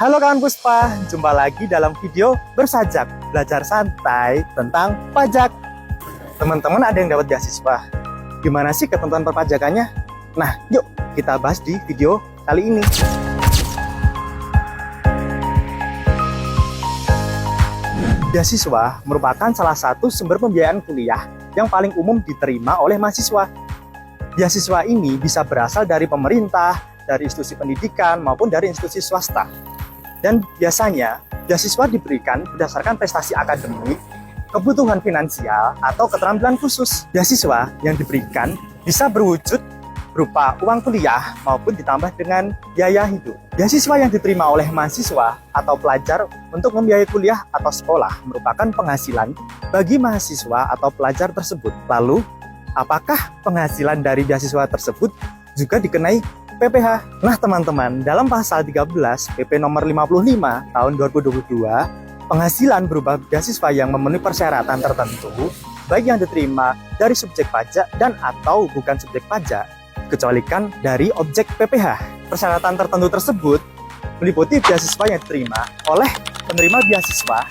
Halo kawan Puspa, jumpa lagi dalam video Bersajak, belajar santai tentang pajak. Teman-teman ada yang dapat beasiswa? Gimana sih ketentuan perpajakannya? Nah, yuk kita bahas di video kali ini. Beasiswa merupakan salah satu sumber pembiayaan kuliah yang paling umum diterima oleh mahasiswa. Beasiswa ini bisa berasal dari pemerintah, dari institusi pendidikan, maupun dari institusi swasta. Dan biasanya, beasiswa diberikan berdasarkan prestasi akademik, kebutuhan finansial, atau keterampilan khusus. Beasiswa yang diberikan bisa berwujud berupa uang kuliah maupun ditambah dengan biaya hidup. Beasiswa yang diterima oleh mahasiswa atau pelajar untuk membiayai kuliah atau sekolah merupakan penghasilan bagi mahasiswa atau pelajar tersebut. Lalu, apakah penghasilan dari beasiswa tersebut juga dikenai PPh? Nah teman-teman, dalam pasal 13 PP nomor 55 tahun 2022, penghasilan berupa beasiswa yang memenuhi persyaratan tertentu, baik yang diterima dari subjek pajak dan atau bukan subjek pajak, dikecualikan dari objek PPh. Persyaratan tertentu tersebut meliputi beasiswa yang diterima oleh penerima beasiswa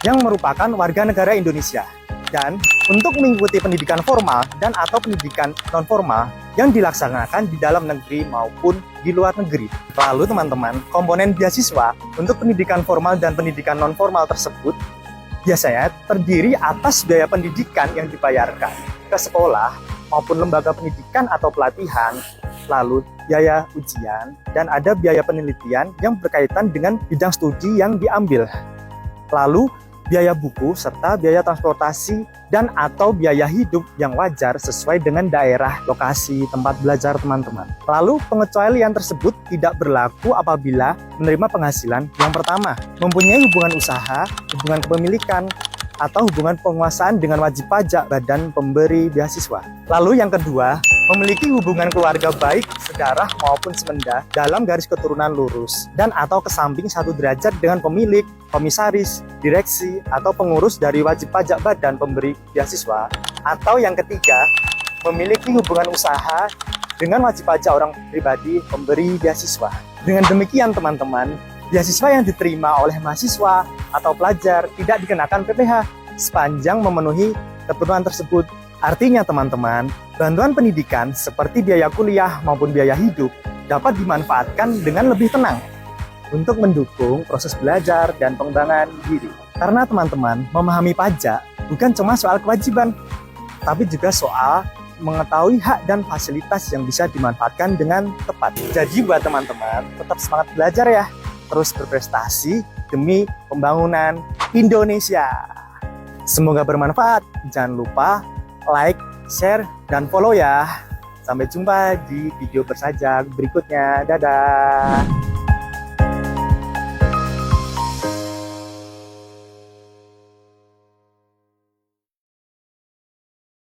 yang merupakan warga negara Indonesia, dan untuk mengikuti pendidikan formal dan atau pendidikan non-formal yang dilaksanakan di dalam negeri maupun di luar negeri. Lalu teman-teman, komponen beasiswa untuk pendidikan formal dan pendidikan non-formal tersebut biasanya terdiri atas biaya pendidikan yang dibayarkan ke sekolah maupun lembaga pendidikan atau pelatihan, lalu biaya ujian, dan ada biaya penelitian yang berkaitan dengan bidang studi yang diambil. Lalu biaya buku, serta biaya transportasi dan atau biaya hidup yang wajar sesuai dengan daerah lokasi tempat belajar teman-teman. Lalu pengecualian tersebut tidak berlaku apabila menerima penghasilan yang pertama, mempunyai hubungan usaha, hubungan kepemilikan, atau hubungan penguasaan dengan wajib pajak badan pemberi beasiswa. Lalu yang kedua, memiliki hubungan keluarga baik sedarah maupun semenda dalam garis keturunan lurus dan atau kesamping satu derajat dengan pemilik, komisaris, direksi, atau pengurus dari wajib pajak badan pemberi beasiswa. Atau yang ketiga, memiliki hubungan usaha dengan wajib pajak orang pribadi pemberi beasiswa. Dengan demikian teman-teman, beasiswa yang diterima oleh mahasiswa atau pelajar tidak dikenakan PPh sepanjang memenuhi ketentuan tersebut. Artinya teman-teman, bantuan pendidikan seperti biaya kuliah maupun biaya hidup dapat dimanfaatkan dengan lebih tenang untuk mendukung proses belajar dan pengembangan diri. Karena teman-teman, memahami pajak bukan cuma soal kewajiban, tapi juga soal mengetahui hak dan fasilitas yang bisa dimanfaatkan dengan tepat. Jadi buat teman-teman, tetap semangat belajar ya, terus berprestasi demi pembangunan Indonesia. Semoga bermanfaat. Jangan lupa like, share, dan follow ya. Sampai jumpa di video Bersajak berikutnya. Dadah.